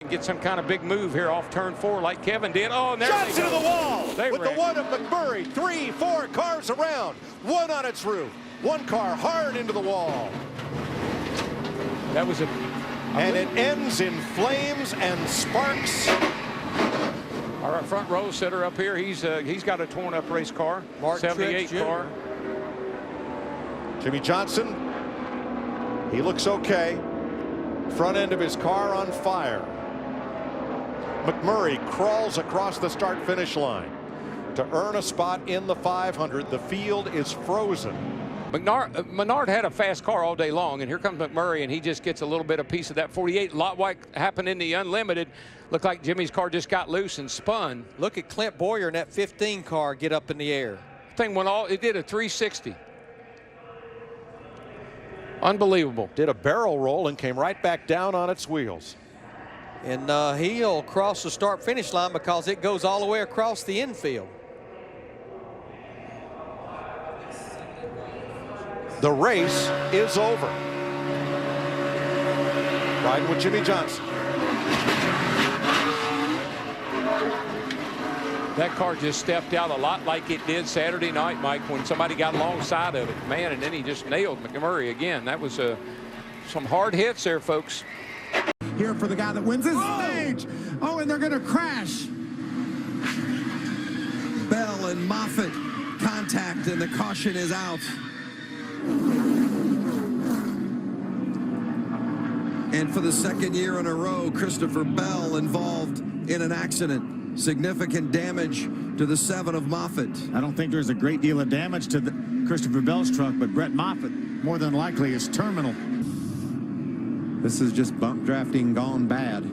Get some kind of big move here off turn 4 like Kevin did. Oh, and there shots into the wall with ran. the one of McMurray. 3, 4 cars around. One on its roof. One car hard into the wall. That was a... And it ends in flames and sparks. Our front row sitter up here, he's got a torn up race car. Mark 78 car. Jimmy Johnson, he looks okay. Front end of his car on fire. McMurray crawls across the start-finish line to earn a spot in the 500. The field is frozen. Menard had a fast car all day long, and here comes McMurray, and he just gets a little bit of piece of that 48. A lot like happened in the Unlimited. Looked like Jimmy's car just got loose and spun. Look at Clint Boyer in that 15 car get up in the air. Thing went all, it did a 360. Unbelievable. Did a barrel roll and came right back down on its wheels. And he'll cross the start-finish line because it goes all the way across the infield. The race is over. Riding with Jimmy Johnson. That car just stepped out a lot like it did Saturday night, Mike, when somebody got alongside of it. Man, and then he just nailed McMurray again. That was some hard hits there, folks. Here for the guy that wins this stage. Oh, and they're going to crash. Bell and Moffitt contact, and the caution is out. And for the second year in a row, Christopher Bell involved in an accident. Significant damage to the 7 of Moffitt. I don't think there's a great deal of damage to the Christopher Bell's truck, but Brett Moffitt more than likely is terminal. This is just bump drafting gone bad.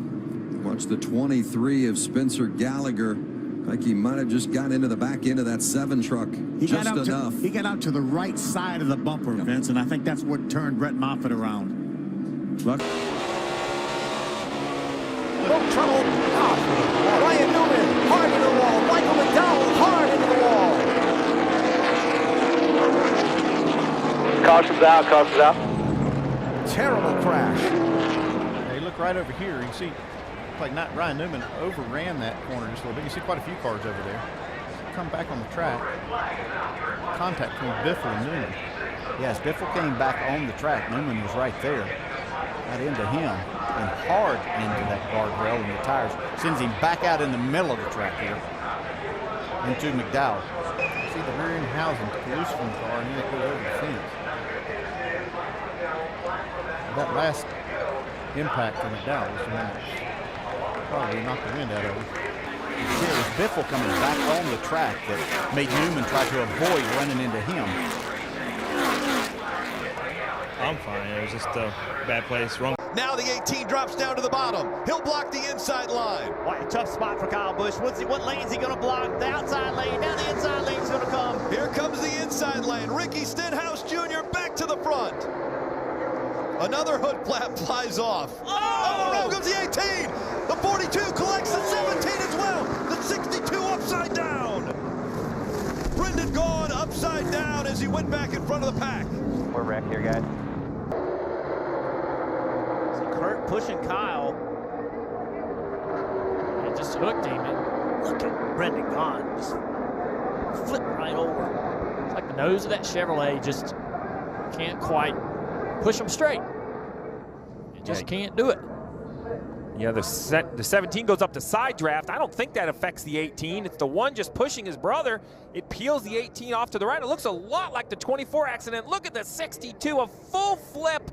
Watch the 23 of Spencer Gallagher. Like he might have just got into the back end of that 7 truck. He just got out enough. He got out to the right side of the bumper, Vince, and I think that's what turned Brett Moffitt around. Look. No trouble. Ryan Newman hard into the wall. Michael McDowell hard into the wall. Caution's out, caution's out. Terrible crash. Hey, look right over here. You can see, like Ryan Newman overran that corner just a little bit. You see quite a few cars over there. Come back on the track. Contact between Biffle and Newman. Yes, Biffle came back on the track. Newman was right there. Got into him and hard into that guardrail and the tires. Sends him back out in the middle of the track here into McDowell. See the rear end housing loose from the car and then it goes over the fence. That last impact for McDowell was the one that probably knocked the wind out of him. It was Biffle coming back on the track that made Newman try to avoid running into him. I'm fine. It was just a bad place. Wrong. Now the 18 drops down to the bottom. He'll block the inside line. What a tough spot for Kyle Busch. What lane is he going to block? The outside lane. Now the inside lane's going to come. Here comes the inside lane. Ricky Stenhouse Jr. back to the front. Another hood flap flies off. Oh, around goes the 18. The 42 collects the 17 as well. The 62 upside down. Brendan Gaughan upside down as he went back in front of the pack. We're wrecked here, guys. So Kurt pushing Kyle. And just hooked him. And look at Brendan Gaughan. Just flipped right over. It's like the nose of that Chevrolet just can't quite push him straight. It just can't do it. Yeah, the 17 goes up to side draft. I don't think that affects the 18. It's the one just pushing his brother. It peels the 18 off to the right. It looks a lot like the 24 accident. Look at the 62, a full flip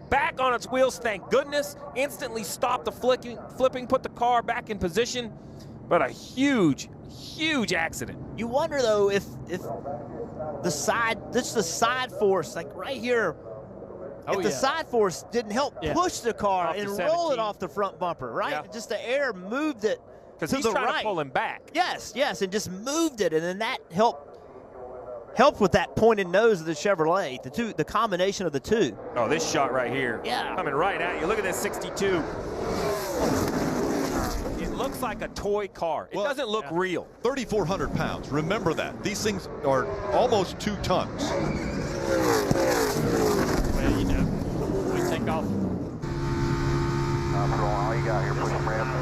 back on its wheels. Thank goodness. Instantly stopped the flipping, put the car back in position. But a huge, huge accident. You wonder though if the side force, like right here, if the side force didn't help push the car off and roll it off the front bumper, right? Yeah. Just the air moved it to the right. Because he's trying to pull him back. Yes, yes, and just moved it, and then that helped with that pointed nose of the Chevrolet, the combination of the two. Oh, this shot right here. Yeah. Coming right at you. Look at this 62. It looks like a toy car. It doesn't look real. 3,400 pounds. Remember that. These things are almost 2 tons. Well, you know, we take off. All you got here, push them ramp.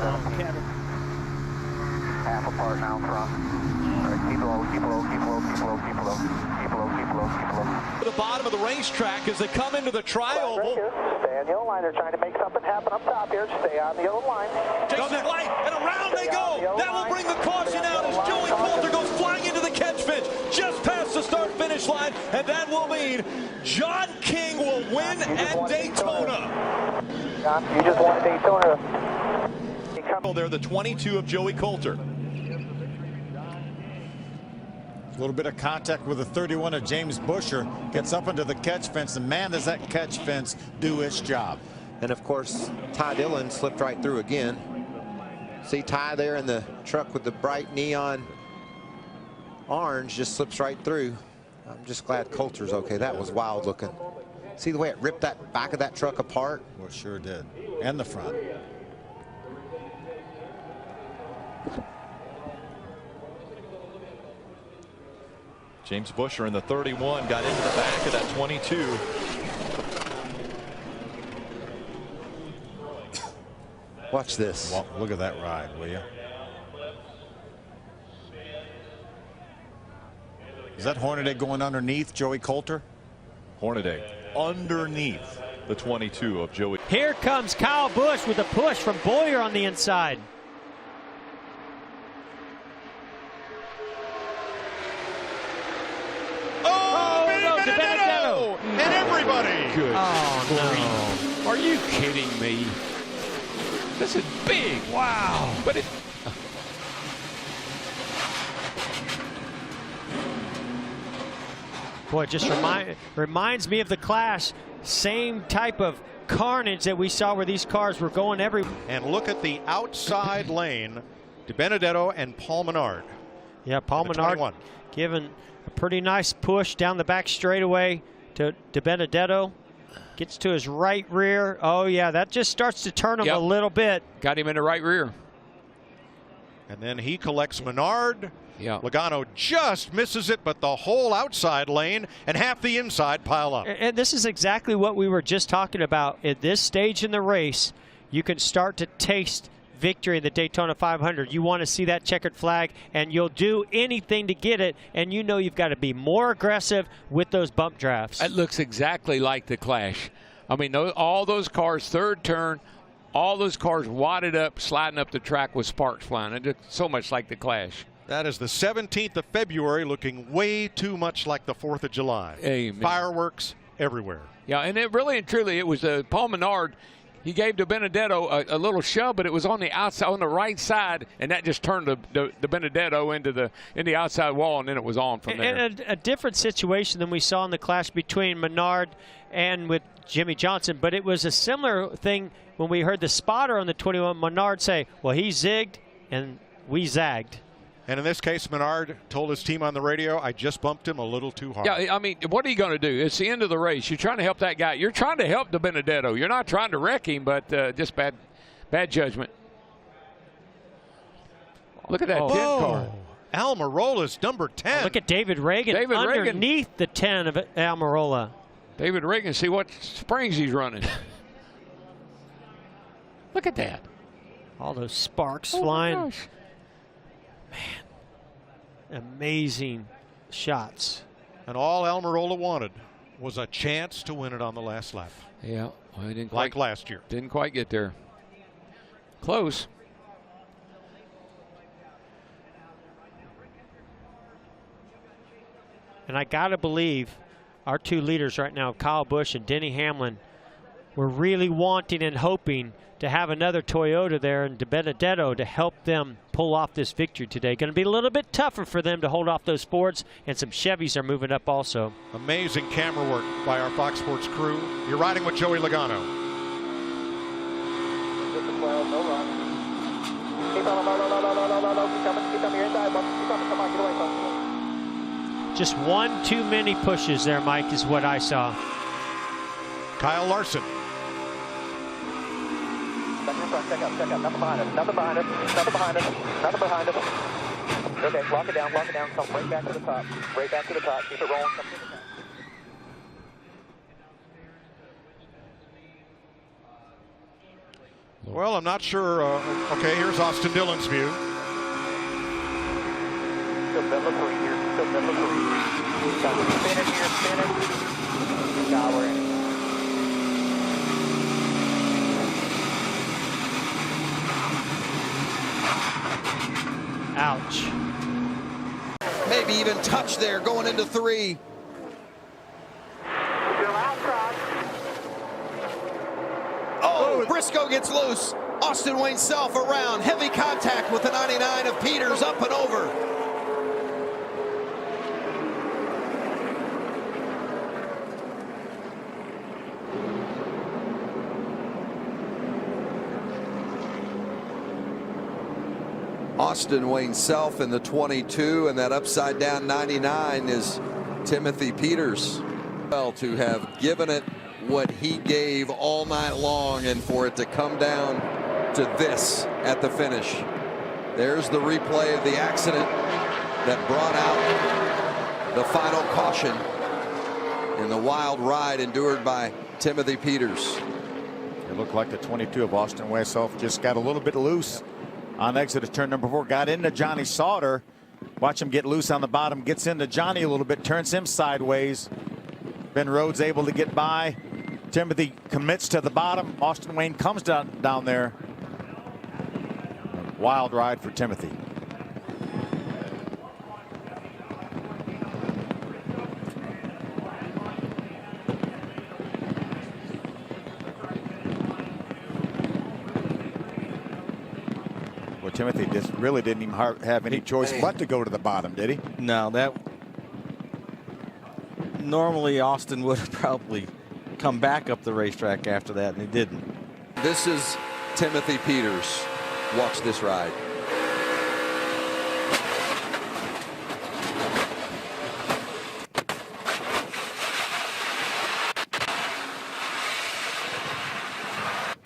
apart now from. All right, keep low, keep low, keep low, keep low, keep low, keep low, keep low, keep low. To the bottom of the racetrack as they come into the tri-oval. Stay on the yellow line. They're trying to make something happen up top here. Stay on the yellow line. Jason White, and around they go. That will bring the caution out as Joey Coulter goes flying into the catch fence just past the start-finish line, and that will mean John King will win at Daytona. John, you just won Daytona. They're the 22 of Joey Coulter. A little bit of contact with the 31 of James Busher. Gets up into the catch fence, and man, does that catch fence do its job. And of course, Ty Dillon slipped right through again. See Ty there in the truck with the bright neon orange, just slips right through. I'm just glad Coulter's okay. That was wild looking. See the way it ripped that back of that truck apart? Well, it sure did. And the front. James Busher in the 31 got into the back of that 22. Watch this. Well, look at that ride, will you? Is that Hornaday going underneath Joey Coulter? Hornaday underneath the 22 of Joey. Here comes Kyle Busch with a push from Boyer on the inside. Benedetto and everybody. Good. Oh, no. Are you kidding me? This is big. Wow. But it. Boy, it just reminds me of the Clash. Same type of carnage that we saw where these cars were going every. And look at the outside lane. DiBenedetto and Paul Menard. Yeah, Paul Menard giving a pretty nice push down the back straightaway to DiBenedetto. Gets to his right rear. Oh, yeah, that just starts to turn him a little bit. Got him in the right rear. And then he collects Menard. Yeah. Logano just misses it, but the whole outside lane and half the inside pile up. And this is exactly what we were just talking about. At this stage in the race, you can start to taste victory in the Daytona 500. You want to see that checkered flag, and you'll do anything to get it, and you know you've got to be more aggressive with those bump drafts. It looks exactly like the Clash. I mean, all those cars, third turn, all those cars wadded up, sliding up the track with sparks flying. It looks so much like the Clash. That is the 17th of February, looking way too much like the 4th of July. Amen. Fireworks everywhere. Yeah, and it really and truly, it was Paul Menard. He gave DiBenedetto a little shove, but it was on the outside, on the right side, and that just turned the Benedetto into the outside wall, and then it was on from there. And a different situation than we saw in the clash between Menard and with Jimmy Johnson, but it was a similar thing when we heard the spotter on the 21, Menard say, well, he zigged and we zagged. And in this case, Menard told his team on the radio, I just bumped him a little too hard. Yeah, I mean, what are you going to do? It's the end of the race. You're trying to help that guy. You're trying to help DiBenedetto. You're not trying to wreck him, but just bad judgment. Look at that 10 car. Almirola's number 10. Look at David Reagan underneath the 10 of Almirola. David Reagan, see what springs he's running. Look at that. All those sparks flying. Man, amazing shots. And all Almirola wanted was a chance to win it on the last lap. Yeah, well, he didn't like last year. Didn't quite get there. Close. And I got to believe our two leaders right now, Kyle Busch and Denny Hamlin, were really wanting and hoping to have another Toyota there and DiBenedetto to help them pull off this victory today. Going to be a little bit tougher for them to hold off those Fords, and some Chevys are moving up also. Amazing camera work by our Fox Sports crew. You're riding with Joey Logano. Just one too many pushes there, Mike, is what I saw. Kyle Larson. Check up. Nothing behind us. Nothing behind us. Okay, lock it down. Come right back to the top. Keep it rolling. Come to the top. Well, I'm not sure. Okay, here's Austin Dillon's view. still middle of 3 here. Still middle of 3. Got some spinning here, spinning. God, we're in. Ouch. Maybe even touch there going into 3. Oh, Briscoe gets loose. Austin Wayne Self around. Heavy contact with the 99 of Peters up and over. Austin Wayne Self in the 22, and that upside down 99 is Timothy Peters. Well, to have given it what he gave all night long and for it to come down to this at the finish. There's the replay of the accident that brought out the final caution in the wild ride endured by Timothy Peters. It looked like the 22 of Austin Wayne Self just got a little bit loose on exit of turn number 4. Got into Johnny Sauter. Watch him get loose on the bottom. Gets into Johnny a little bit. Turns him sideways. Ben Rhodes able to get by. Timothy commits to the bottom. Austin Wayne comes down there. Wild ride for Timothy. Well, Timothy just really didn't even have any choice but to go to the bottom, did he? No, that normally Austin would have probably come back up the racetrack after that, and he didn't. This is Timothy Peters. Watch this ride.